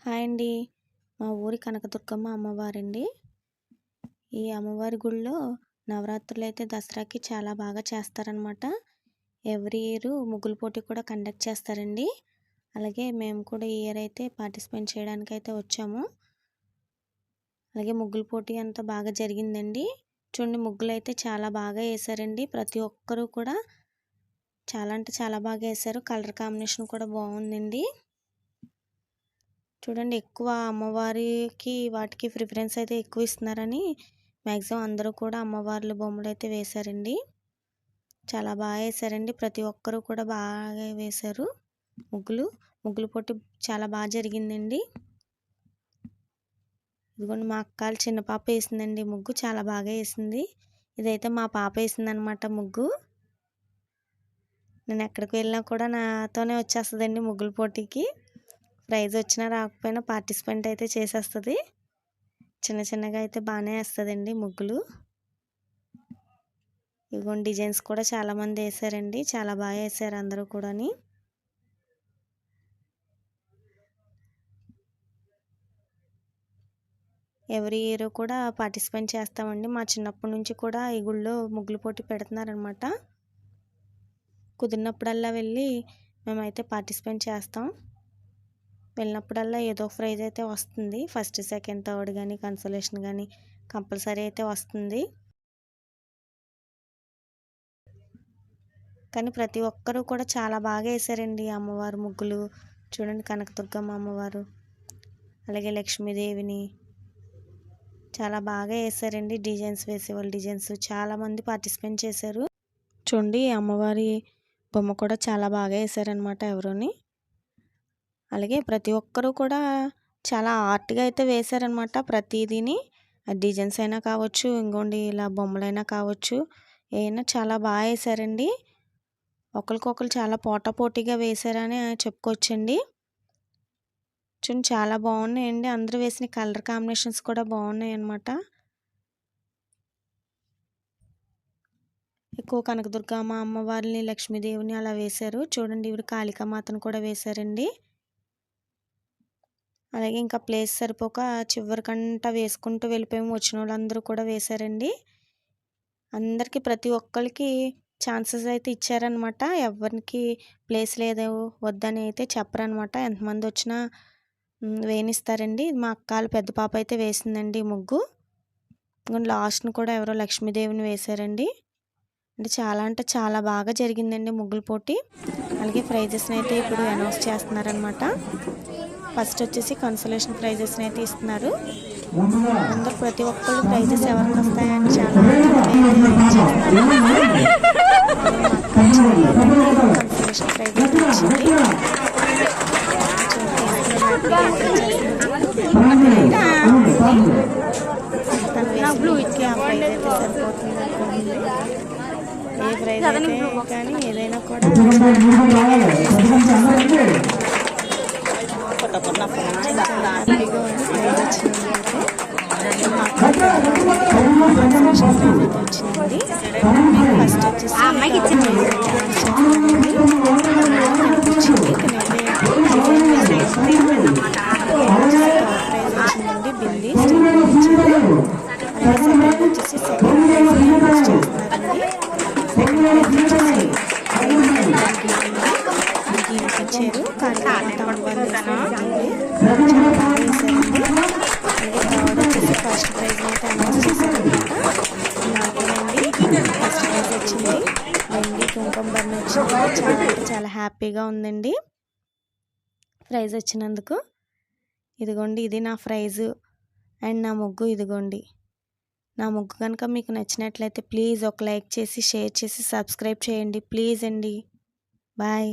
Hi అండి. మా ఊరి కనకదుర్గమ్మ అమ్మవారండి. ఈ అమ్మవారి గుడిలో నవరాత్రులైతే దసరాకి చాలా బాగా చేస్తారనమాట. ఎవ్రీ ఇయర్ ముగ్గుల పోటీ కూడా కండక్ట్ చేస్తారండి. అలాగే మేము కూడా ఈ ఇయర్ అయితే పార్టిసిపేట్ చేయడానికైతే వచ్చాము. అలాగే ముగ్గుల పోటీ అంతా బాగా జరిగిందండి. చూడండి, ముగ్గులు అయితే చాలా బాగా వేశారండి. ప్రతి ఒక్కరూ కూడా చాలా అంటే చాలా బాగా వేశారు. కలర్ కాంబినేషన్ కూడా బాగుందండి. చూడండి, ఎక్కువ అమ్మవారికి వాటికి ప్రిఫరెన్స్ అయితే ఎక్కువ ఇస్తున్నారని మ్యాక్సిమం అందరూ కూడా అమ్మవార్ల బొమ్మలు అయితే వేశారండి. చాలా బాగా వేశారండి. ప్రతి ఒక్కరూ కూడా బాగా వేశారు. ముగ్గులు పోటీ చాలా బాగా జరిగిందండి. ఇదిగోండి, మా అక్క చిన్న పాప వేసిందండి ముగ్గు. చాలా బాగా వేసింది. ఇదైతే మా పాప వేసిందనమాట ముగ్గు. నేను ఎక్కడికి వెళ్ళినా కూడా నాతోనే వచ్చేస్తుందండి ముగ్గుల పోటీకి. ప్రైజ్ వచ్చినా రాకపోయినా పార్టిసిపేట్ అయితే చేసేస్తుంది. చిన్నగా అయితే బాగానే వేస్తుందండి ముగ్గులు. ఇదిగోండి, డిజైన్స్ కూడా చాలామంది వేసారండి. చాలా బాగా వేసారు అందరూ కూడా. ఎవ్రీ ఇయర్ కూడా పార్టిసిపేట్ చేస్తామండి. మా చిన్నప్పటి నుంచి కూడా ఈ గుళ్ళో ముగ్గుల పోటీ పెడుతున్నారనమాట. కుదిరినప్పుడల్లా వెళ్ళి మేమైతే పార్టిసిపేట్ చేస్తాం. వెళ్ళినప్పుడల్లా ఏదో ఒక ప్రైజ్ అయితే వస్తుంది. ఫస్ట్, సెకండ్, థర్డ్ కానీ కన్సోలేషన్ కానీ కంపల్సరీ అయితే వస్తుంది. కానీ ప్రతి ఒక్కరూ కూడా చాలా బాగా వేసారండి అమ్మవారు ముగ్గులు. చూడండి, కనకదుర్గమ్మ అమ్మవారు అలాగే లక్ష్మీదేవిని చాలా బాగా వేసారండి. డిజైన్స్ వేసేవాళ్ళు డిజైన్స్ చాలామంది పార్టిసిపేట్ చేశారు. చూడండి, అమ్మవారి బొమ్మ కూడా చాలా బాగా వేసారనమాట ఎవరోని. అలాగే ప్రతి ఒక్కరూ కూడా చాలా ఆర్ట్గా అయితే వేశారనమాట. ప్రతిదీని డిజైన్స్ అయినా కావచ్చు, ఇంకోండి ఇలా బొమ్మలైనా కావచ్చు, ఏమైనా చాలా బాగా వేశారండి. ఒకరికొకరు చాలా పోటాపోటీగా వేశారని చెప్పుకోవచ్చండి. చూడండి, చాలా బాగున్నాయండి. అందరూ వేసిన కలర్ కాంబినేషన్స్ కూడా బాగున్నాయి అన్నమాట. ఎక్కువ కనకదుర్గమ్మ అమ్మవారిని, లక్ష్మీదేవిని అలా వేశారు. చూడండి, ఇవి కాళికామాతను కూడా వేశారండి. అలాగే ఇంకా ప్లేస్ సరిపోక చివరికంటా వేసుకుంటూ వెళ్ళిపోయాము. వచ్చిన వాళ్ళందరూ కూడా వేశారండి. అందరికీ ప్రతి ఒక్కరికి ఛాన్సెస్ అయితే ఇచ్చారనమాట. ఎవరికి ప్లేస్ లేదు వద్దని అయితే చెప్పరనమాట. ఎంతమంది వచ్చినా వేనిస్తారండి. మా అక్క పెద్ద పాప అయితే వేసిందండి ముగ్గు. లాస్ట్ని కూడా ఎవరో లక్ష్మీదేవిని వేశారండి. అంటే చాలా బాగా జరిగిందండి ముగ్గుల పోటీ. అలాగే ప్రైజెస్ని అయితే ఇప్పుడు అనౌన్స్ చేస్తున్నారనమాట. ఫస్ట్ వచ్చేసి కన్సోలేషన్ ప్రైజెస్ని అయితే ఇస్తున్నారు. అందరూ ప్రతి ఒక్కళ్ళు ప్రైజెస్ ఎవరికి వస్తాయని చాలా కన్సోలేషన్ ప్రైజ్ అయితే వచ్చింది. తను వేసి ఆ ప్రైజ్ అయితే సరిపోతుంది అనుకుంటుంది. ఏ ప్రైజ్ అయితే కానీ ఏదైనా కూడా వచ్చింది. ఫస్ట్ వచ్చేసి వచ్చిందండి బింది వచ్చేసి సెకండ్ ప్రైజ్ చేస్తున్నారండి. సెకండ్ ప్రైజ్ వచ్చేసి ఇచ్చారు. కానీ ఫస్ట్ ప్రైజ్ అయితే అనౌన్స్ చేశారనమాట. నాకేనండి ఫస్ట్ ప్రైజ్ వచ్చింది. వెండి కుంకుమ బర్ణ వచ్చింది. చాలా అంటే చాలా హ్యాపీగా ఉందండి ప్రైజ్ వచ్చినందుకు. ఇదిగోండి, ఇది నా ప్రైజు అండ్ నా ముగ్గు. ఇదిగోండి, నా ముగ్గు కనుక మీకు నచ్చినట్లయితే ప్లీజ్ ఒక లైక్ చేసి, షేర్ చేసి, సబ్స్క్రైబ్ చేయండి ప్లీజ్ అండి. బాయ్.